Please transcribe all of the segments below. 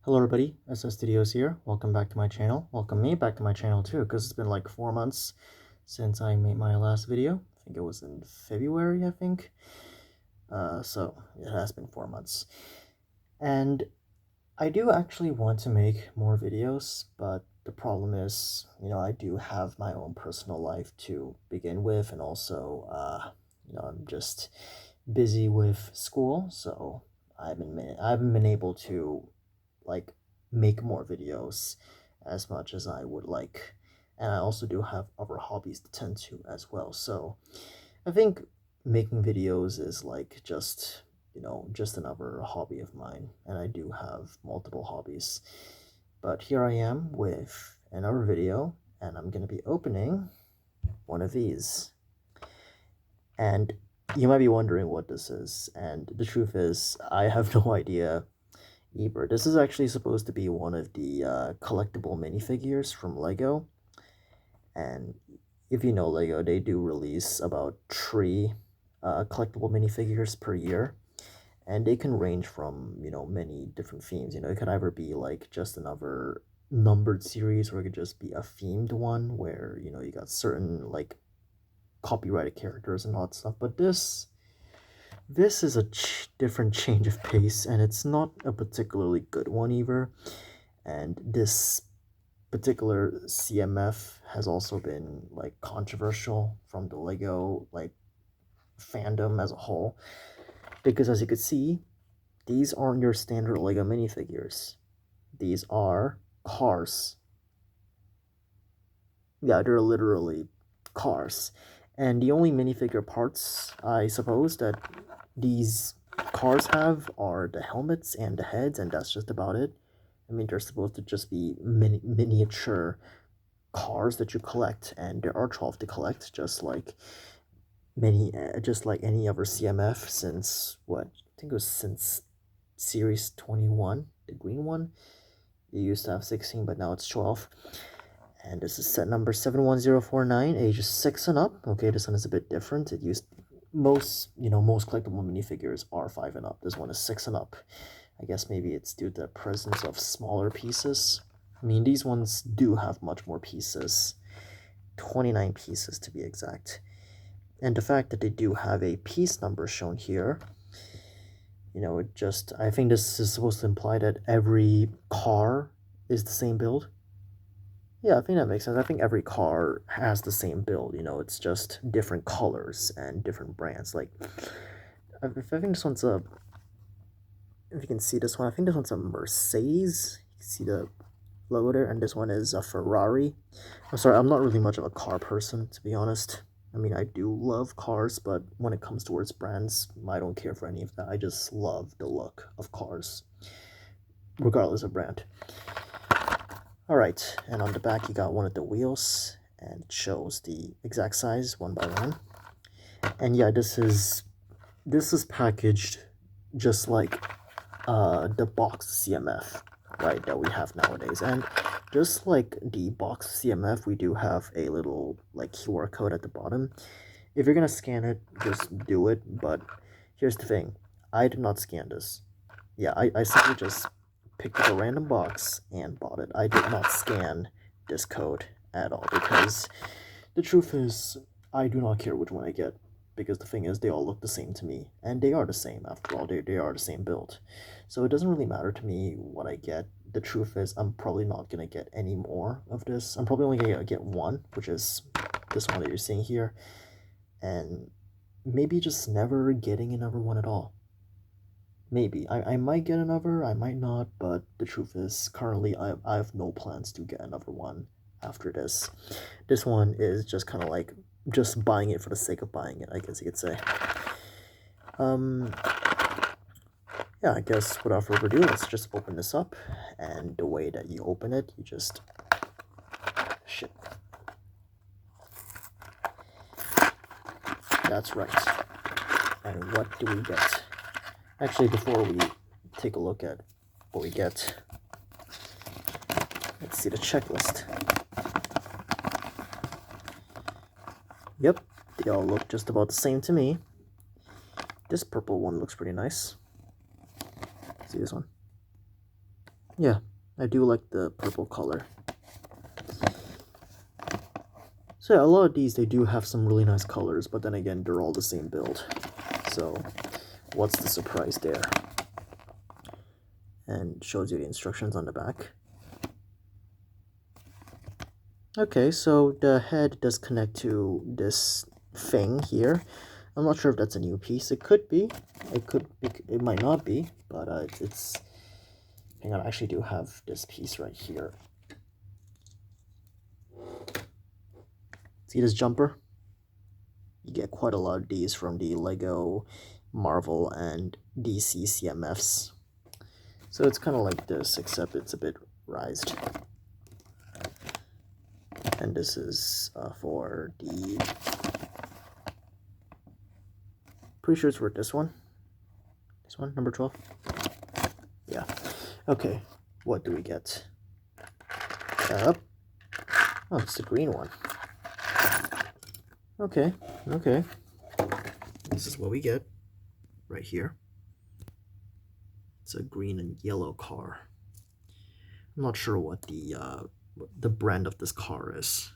Hello everybody, SS Studios here. Welcome back to my channel. Welcome me back to my channel too, because it's been like 4 months since I made my last video. I think it was in February, I think. So it has been 4 months. And I do actually want to make more videos, but the problem is, I do have my own personal life to begin with, and also, I'm just busy with school, so I haven't been able to like make more videos as much as I would like. And I also do have other hobbies to tend to as well. So I think making videos is like just another hobby of mine, and I do have multiple hobbies. But here I am with another video, and I'm going to be opening one of these. And you might be wondering what this is, and the truth is I have no idea either. This is actually supposed to be one of the collectible minifigures from Lego. And if you know Lego, they do release about 3 collectible minifigures per year. And they can range from, many different themes. It could either be like just another numbered series, or it could just be a themed one where, you got certain like copyrighted characters and all that stuff. But this is a different change of pace, and it's not a particularly good one either. And this particular CMF has also been like controversial from the Lego like fandom as a whole, because as you could see, these aren't your standard Lego minifigures. These are cars. Yeah, they're literally cars. And the only minifigure parts, I suppose, that these cars have are the helmets and the heads, and that's just about it. I mean, they're supposed to just be miniature cars that you collect, and there are 12 to collect, just like any other CMF since what? I think it was since Series 21, the green one. It used to have 16, but now it's 12. And this is set number 71049, ages 6 and up. Okay, this one is a bit different. It used most collectible minifigures are 5 and up. This one is 6 and up. I guess maybe it's due to the presence of smaller pieces. I mean, these ones do have much more pieces. 29 pieces to be exact. And the fact that they do have a piece number shown here, I think this is supposed to imply that every car is the same build. Yeah, I think that makes sense. I think every car has the same build, it's just different colors and different brands. Like, I think this one's a, if you can see this one, I think this one's a Mercedes. You can see the logo there, and this one is a Ferrari. I'm sorry, I'm not really much of a car person, to be honest. I mean, I do love cars, but when it comes towards brands, I don't care for any of that. I just love the look of cars, regardless of brand. Alright, and on the back you got one of the wheels, and it shows the exact size one by one. And yeah, this is packaged just like the box CMF, right, that we have nowadays. And just like the box CMF, we do have a little like QR code at the bottom. If you're gonna scan it, just do it. But here's the thing, I did not scan this. Yeah, I simply just picked up a random box and bought it. I did not scan this code at all, because the truth is I do not care which one I get, because the thing is they all look the same to me, and they are the same after all. They are the same build, so it doesn't really matter to me what I get. The truth is I'm probably not gonna get any more of this. I'm probably only gonna get one, which is this one that you're seeing here, and maybe just never getting another one at all. Maybe. I might get another, I might not, but the truth is, currently, I have no plans to get another one after this. This one is just kind of like, just buying it for the sake of buying it, I guess you could say. Yeah, I guess without further ado, let's just open this up, and the way that you open it, you just... Shit. That's right. And what do we get? Actually, before we take a look at what we get, let's see the checklist. Yep, they all look just about the same to me. This purple one looks pretty nice. See this one? Yeah, I do like the purple color. So yeah, a lot of these, they do have some really nice colors, but then again, they're all the same build. So what's the surprise there? And shows you the instructions on the back. Okay, so the head does connect to this thing here. I'm not sure if that's a new piece. It could be. It might not be, but it's... Hang on, I actually do have this piece right here. See this jumper? You get quite a lot of these from the Lego, Marvel, and DC CMFs. So it's kind of like this, except it's a bit raised. And this is for the... Pretty sure it's for this one. This one, number 12. Yeah. Okay, what do we get? Oh, it's the green one. Okay, okay. This is what we get right here. It's a green and yellow car. I'm not sure what the brand of this car is.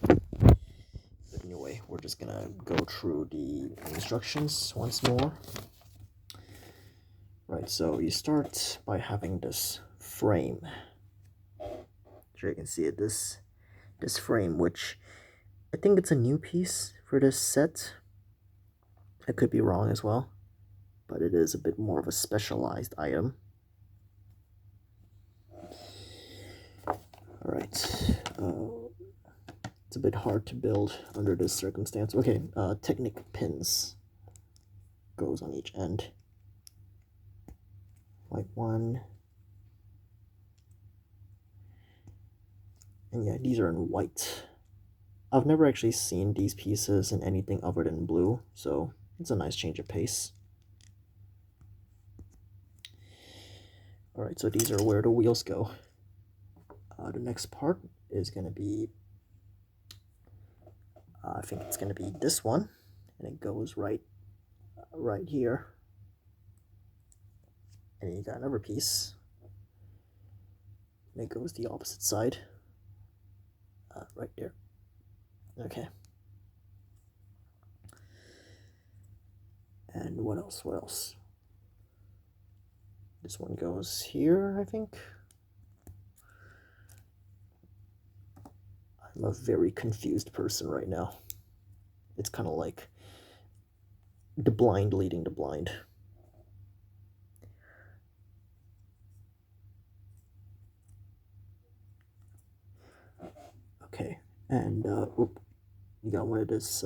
But anyway, we're just gonna go through the instructions once more. Right, so you start by having this frame. Sure you can see it, this frame, which I think it's a new piece for this set. I could be wrong as well, but it is a bit more of a specialized item. Alright, it's a bit hard to build under this circumstance. Okay, Technic pins goes on each end. Like one. And yeah, these are in white. I've never actually seen these pieces in anything other than blue, so it's a nice change of pace. Alright, so these are where the wheels go. The next part is going to be, I think it's going to be this one, and it goes right here. And you got another piece, and it goes the opposite side, right there. Okay. And what else? What else? This one goes here, I think. I'm a very confused person right now. It's kind of like the blind leading the blind. Okay, and you got one of this.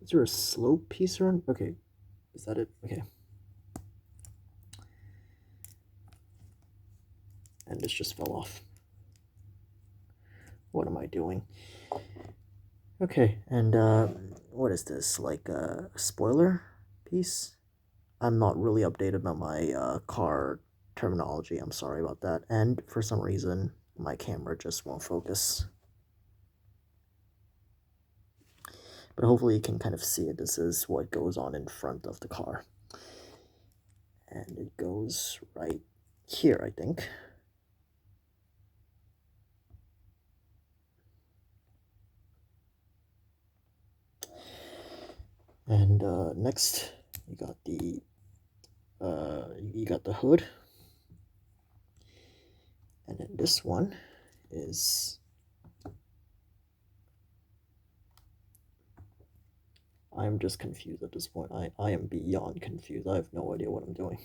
Is there a slope piece around? Okay, is that it? Okay. And this just fell off. What am I doing? Okay, and what is this? Like a spoiler piece? I'm not really updated on my car terminology. I'm sorry about that. And for some reason, my camera just won't focus. But hopefully you can kind of see it. This is what goes on in front of the car. And it goes right here, I think. And next, you got the hood. And then this one is... I'm just confused at this point. I am beyond confused. I have no idea what I'm doing.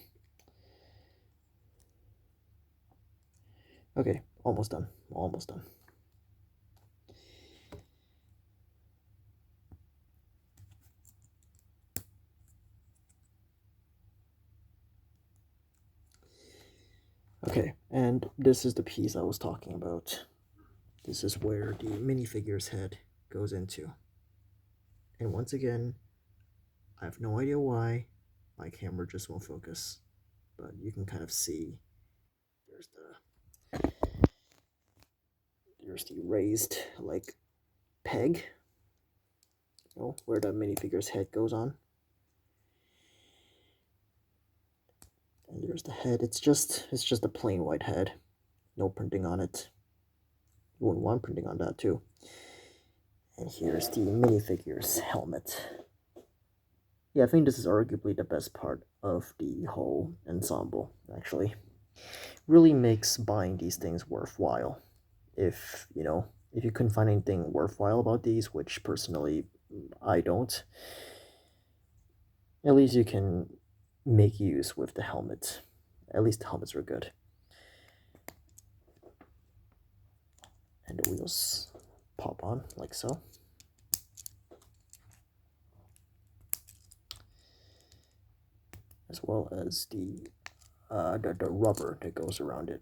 Okay, almost done. Almost done. Okay, and this is the piece I was talking about. This is where the minifigure's head goes into. And once again, I have no idea why my camera just won't focus, but you can kind of see there's the raised like peg, you know, where the minifigure's head goes on. And there's the head. It's just a plain white head. No printing on it. You wouldn't want printing on that too. And here's the minifigures helmet. Yeah, I think this is arguably the best part of the whole ensemble, actually. Really makes buying these things worthwhile. If, you know, if you couldn't find anything worthwhile about these, which personally I don't, at least you can make use with the helmet. At least the helmets are good. And the wheels pop on like so. As well as the rubber that goes around it.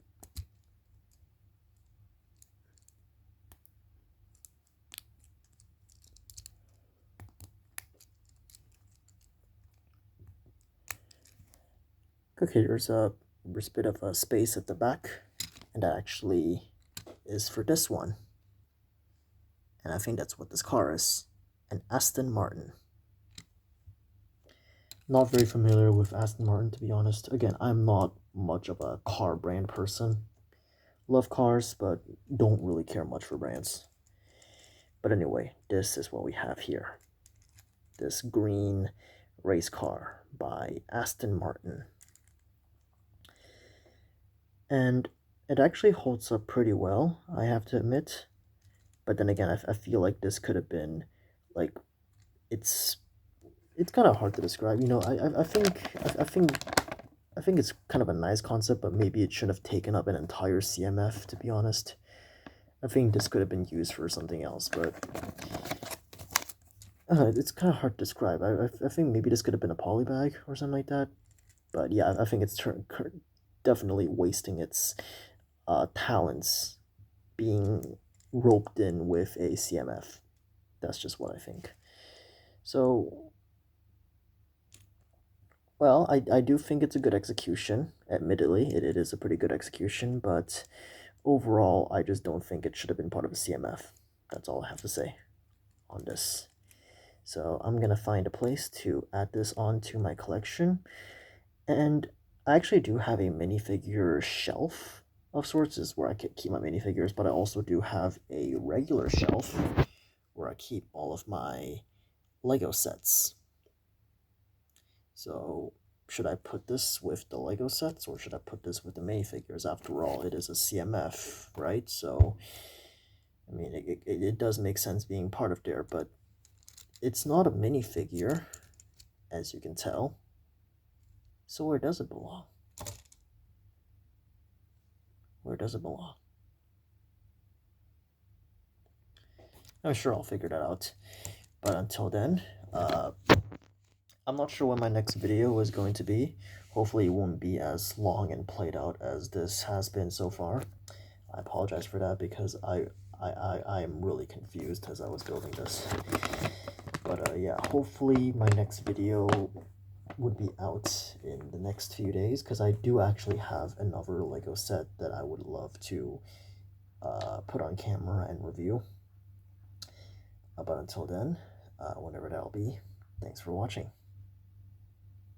Okay, there's a bit of a space at the back, and that actually is for this one. And I think that's what this car is, an Aston Martin. Not very familiar with Aston Martin, to be honest. Again, I'm not much of a car brand person. Love cars, but don't really care much for brands. But anyway, this is what we have here. This green race car by Aston Martin. And it actually holds up pretty well, I have to admit. But then again, I feel like this could have been, like, it's kind of hard to describe. You know, I think it's kind of a nice concept, but maybe it should have taken up an entire CMF, to be honest. I think this could have been used for something else, but it's kind of hard to describe. I think maybe this could have been a poly bag or something like that. But yeah, I think it's definitely wasting its talents being roped in with a CMF. That's just what I think. So, well, I do think it's a good execution. Admittedly, it is a pretty good execution, but overall, I just don't think it should have been part of a CMF. That's all I have to say on this. So I'm gonna find a place to add this onto my collection. And I actually do have a minifigure shelf of sorts, is where I keep my minifigures, but I also do have a regular shelf where I keep all of my Lego sets. So should I put this with the Lego sets, or should I put this with the minifigures? After all, it is a CMF, right? So, I mean, it does make sense being part of there, but it's not a minifigure, as you can tell. So where does it belong? Where does it belong? I'm sure I'll figure that out. But until then, I'm not sure when my next video is going to be. Hopefully it won't be as long and played out as this has been so far. I apologize for that, because I am really confused as I was building this. But yeah, hopefully my next video would be out in the next few days, because I do actually have another Lego set that I would love to put on camera and review. But until then, whenever that'll be, thanks for watching.